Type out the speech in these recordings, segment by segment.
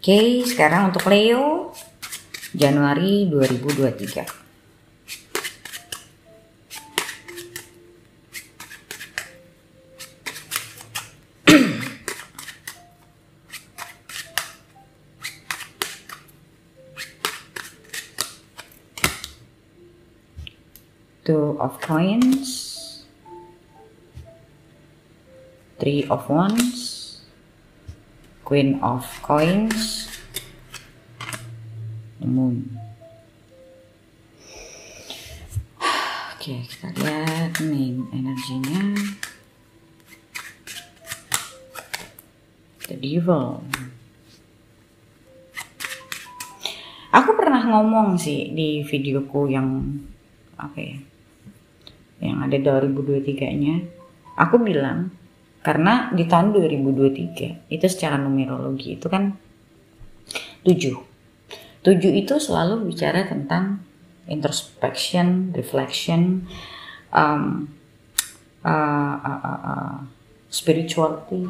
Oke, sekarang untuk Leo Januari 2023. Two of Coins, Three of Wands, Queen of Coins, the Moon. Oke, kita lihat nih energinya. The Devil. Aku pernah ngomong sih di videoku yang apa ya, yang ada 2023-nya, aku bilang karena di tahun 2023 itu secara numerologi itu kan 7 itu selalu bicara tentang introspection, reflection, spirituality.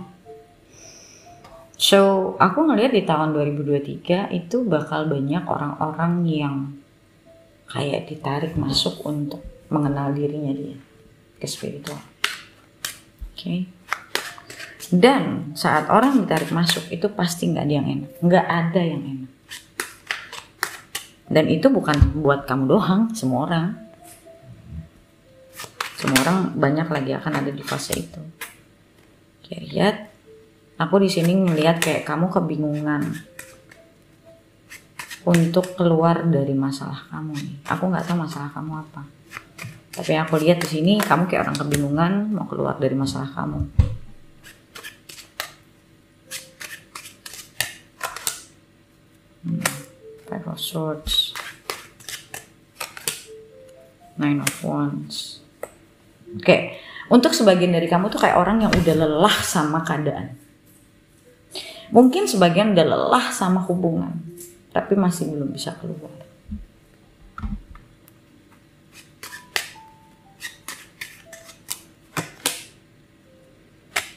So aku ngelihat di tahun 2023 itu bakal banyak orang-orang yang kayak ditarik masuk untuk mengenal dirinya dia ke spiritual. Oke. Dan saat orang ditarik masuk itu pasti nggak ada yang enak, nggak ada yang enak. Dan itu bukan buat kamu doang, semua orang banyak lagi akan ada di fase itu. Oke, lihat, aku di sini ngelihat kayak kamu kebingungan untuk keluar dari masalah kamu nih. Aku nggak tahu masalah kamu apa, tapi aku lihat di sini kamu kayak orang kebingungan mau keluar dari masalah kamu. Five of Swords, Nine of Wands. Oke, untuk sebagian dari kamu tuh kayak orang yang udah lelah sama keadaan. Mungkin sebagian udah lelah sama hubungan, tapi masih belum bisa keluar.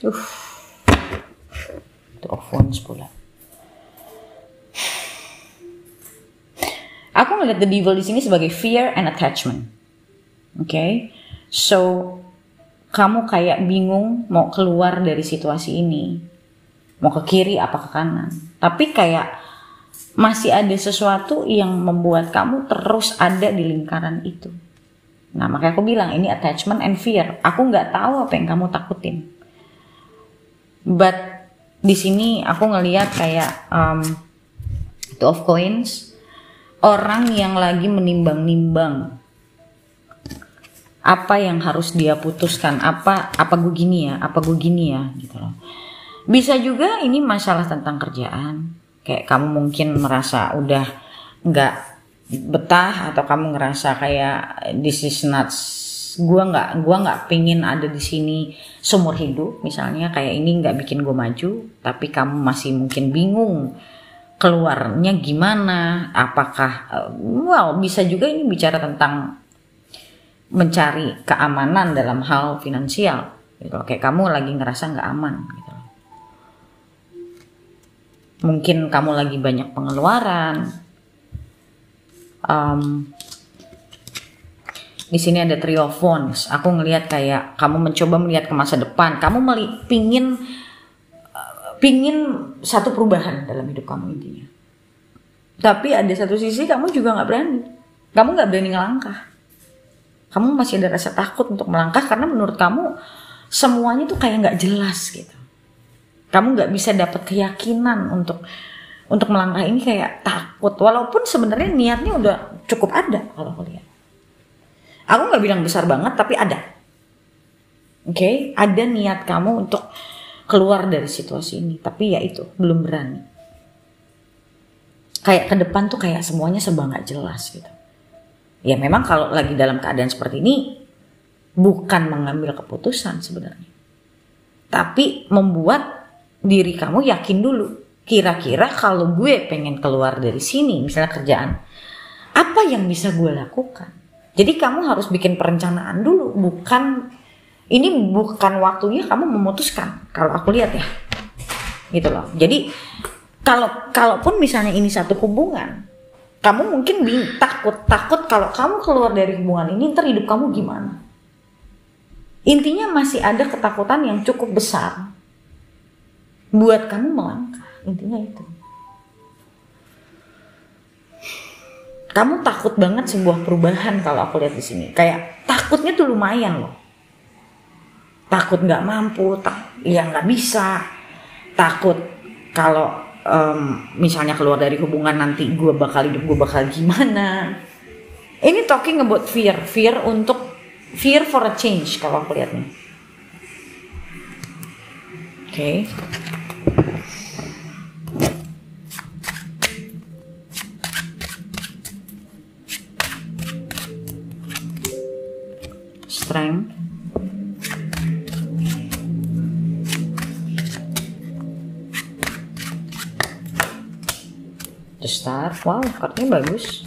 Two of Wands pula. Aku ngeliat the devil di sini sebagai fear and attachment. Oke, so kamu kayak bingung mau keluar dari situasi ini, mau ke kiri apa ke kanan. Tapi kayak masih ada sesuatu yang membuat kamu terus ada di lingkaran itu. Nah, makanya aku bilang ini attachment and fear. Aku nggak tahu apa yang kamu takutin. But di sini aku ngelihat kayak Two of Coins. Orang yang lagi menimbang-nimbang apa yang harus dia putuskan, apa gue gini ya gitu loh. Bisa juga ini masalah tentang kerjaan, kayak kamu mungkin merasa udah nggak betah, atau kamu ngerasa kayak this is not, gua nggak pingin ada di sini seumur hidup misalnya, kayak ini nggak bikin gue maju, tapi kamu masih mungkin bingung keluarnya gimana, apakah bisa juga ini bicara tentang mencari keamanan dalam hal finansial gitu. Kayak kamu lagi ngerasa nggak aman gitu. Mungkin kamu lagi banyak pengeluaran. Di sini ada Three of Wands. Aku ngelihat kayak kamu mencoba melihat ke masa depan. Kamu pingin satu perubahan dalam hidup kamu intinya. Tapi ada satu sisi kamu juga nggak berani. Kamu nggak berani ngelangkah. Kamu masih ada rasa takut untuk melangkah karena menurut kamu semuanya tuh kayak nggak jelas gitu. Kamu nggak bisa dapat keyakinan untuk melangkah ini, kayak takut. Walaupun sebenarnya niatnya udah cukup ada kalau aku lihat. Aku nggak bilang besar banget tapi ada. Oke, ada niat kamu untuk keluar dari situasi ini, tapi ya itu belum berani. Kayak ke depan tuh kayak semuanya serba nggak jelas gitu. Ya memang kalau lagi dalam keadaan seperti ini bukan mengambil keputusan sebenarnya, tapi membuat diri kamu yakin dulu. Kira-kira kalau gue pengen keluar dari sini, misalnya kerjaan, apa yang bisa gue lakukan? Jadi kamu harus bikin perencanaan dulu, ini bukan waktunya kamu memutuskan, kalau aku lihat ya gitu loh. Jadi Kalaupun misalnya ini satu hubungan, kamu mungkin takut kalau kamu keluar dari hubungan ini ntar hidup kamu gimana. Intinya masih ada ketakutan yang cukup besar buat kamu melangkah. Intinya itu. Kamu takut banget sebuah perubahan kalau aku lihat di sini. Kayak takutnya tuh lumayan loh. Takut nggak mampu, nggak bisa. Takut kalau misalnya keluar dari hubungan nanti gue bakal gimana. Ini talking about fear for a change kalau aku lihat nih. Oke. Strength. The Star. Wow, kartunya bagus.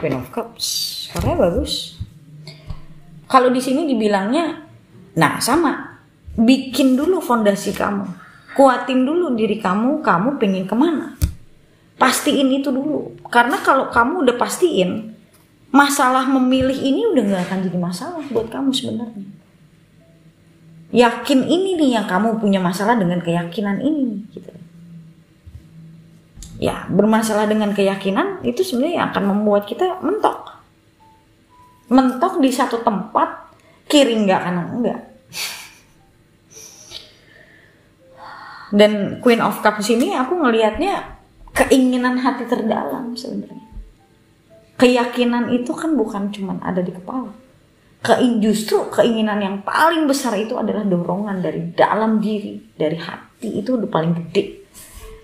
Queen of Cups. Kartunya bagus. Kalau di sini dibilangnya, nah sama. Bikin dulu fondasi kamu. Kuatin dulu diri kamu pengen kemana. Pastiin itu dulu. Karena kalau kamu udah pastiin, masalah memilih ini udah gak akan jadi masalah buat kamu sebenarnya. Yakin ini nih yang kamu punya masalah dengan keyakinan ini gitu. Ya, bermasalah dengan keyakinan itu sebenarnya akan membuat kita mentok. Mentok di satu tempat, kiri enggak, kanan enggak. Dan Queen of Cups ini aku ngelihatnya keinginan hati terdalam sebenarnya. Keyakinan itu kan bukan cuma ada di kepala. Justru keinginan yang paling besar itu adalah dorongan dari dalam diri, dari hati, itu udah paling gede.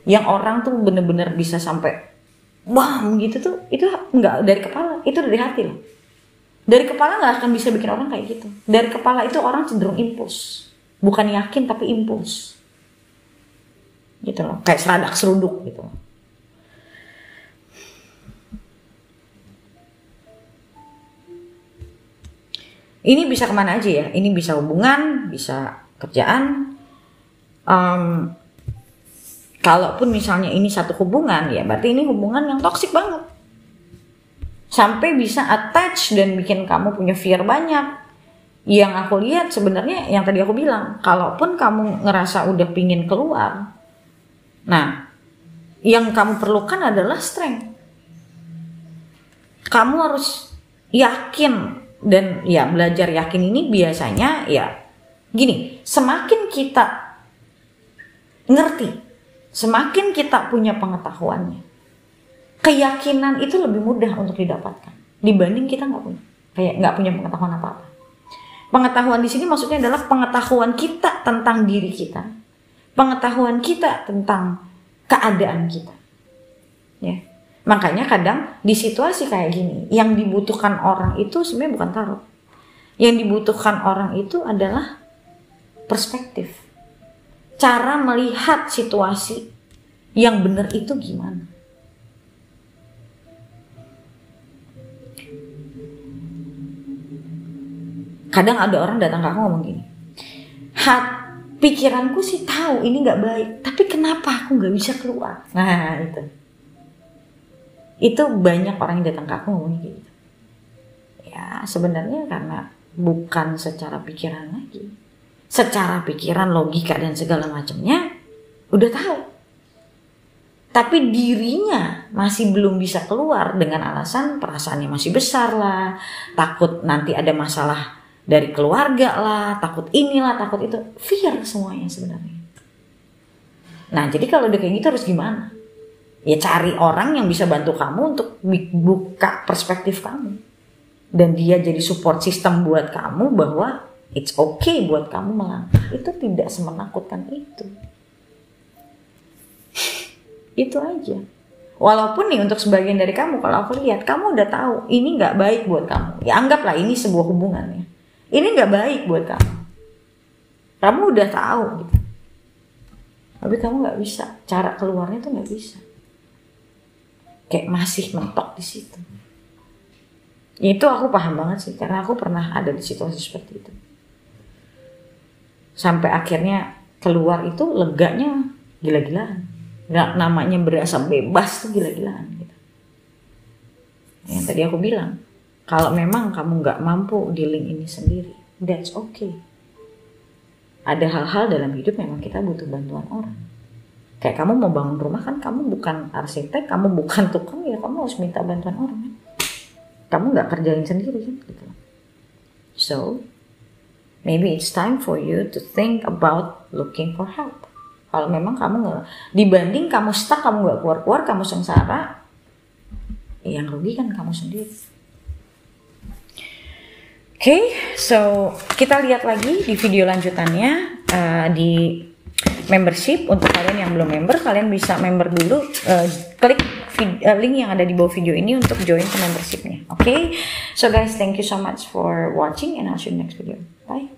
Yang orang tuh bener-bener bisa sampai wah gitu tuh, itu nggak dari kepala, itu dari hati loh. Dari kepala nggak akan bisa bikin orang kayak gitu. Dari kepala itu orang cenderung impuls, bukan yakin tapi impuls, gitu loh, kayak seradak seruduk gitu loh. Ini bisa kemana aja ya? Ini bisa hubungan, bisa kerjaan. Kalaupun misalnya ini satu hubungan, ya berarti ini hubungan yang toksik banget. Sampai bisa attach dan bikin kamu punya fear banyak. Yang aku lihat sebenarnya yang tadi aku bilang, kalaupun kamu ngerasa udah pingin keluar, nah yang kamu perlukan adalah strength. Kamu harus yakin. Dan ya belajar yakin ini biasanya ya gini, semakin kita ngerti, semakin kita punya pengetahuannya, keyakinan itu lebih mudah untuk didapatkan dibanding kita nggak punya pengetahuan apa-apa. Pengetahuan di sini maksudnya adalah pengetahuan kita tentang diri kita, pengetahuan kita tentang keadaan kita, ya. Makanya kadang di situasi kayak gini, yang dibutuhkan orang itu sebenarnya bukan tarot. Yang dibutuhkan orang itu adalah perspektif. Cara melihat situasi yang benar itu gimana. Kadang ada orang datang ke aku ngomong gini, pikiranku sih tahu ini gak baik, tapi kenapa aku gak bisa keluar? Nah itu banyak orang yang datang ke aku ngomong gitu. Ya sebenarnya karena bukan secara pikiran lagi. Secara pikiran, logika dan segala macamnya udah tahu. Tapi dirinya masih belum bisa keluar dengan alasan perasaannya masih besar lah. Takut nanti ada masalah dari keluarga lah. Takut inilah, takut itu. Fear semuanya sebenarnya. Nah jadi kalau udah kayak gitu harus gimana? Ya cari orang yang bisa bantu kamu untuk buka perspektif kamu. Dan dia jadi support system buat kamu bahwa it's okay buat kamu melangkah. Itu tidak semenakutkan itu. Itu aja. Walaupun nih untuk sebagian dari kamu, kalau aku lihat kamu udah tahu ini gak baik buat kamu. Ya anggaplah ini sebuah hubungan ya. Ini gak baik buat kamu. Kamu udah tahu gitu. Tapi kamu gak bisa. Cara keluarnya tuh gak bisa. Kayak masih mentok di situ. Itu aku paham banget sih, karena aku pernah ada di situasi seperti itu. Sampai akhirnya keluar itu leganya gila-gilaan. Nggak, namanya berasa bebas tuh gila-gilaan gitu. Yang tadi aku bilang, kalau memang kamu nggak mampu dealing ini sendiri, that's okay. Ada hal-hal dalam hidup memang kita butuh bantuan orang. Kayak kamu mau bangun rumah kan, kamu bukan arsitek, kamu bukan tukang, ya kamu harus minta bantuan orang kan. Kamu nggak kerjain sendiri kan gitu. So maybe it's time for you to think about looking for help. Kalau memang kamu nggak, dibanding kamu stuck, kamu nggak keluar-keluar, kamu sengsara, yang rugi kan kamu sendiri. Oke, so kita lihat lagi di video lanjutannya di membership. Untuk kalian yang belum member, kalian bisa member dulu, klik link yang ada di bawah video ini untuk join ke membershipnya. Oke, so guys, thank you so much for watching and I'll see you next video. Bye.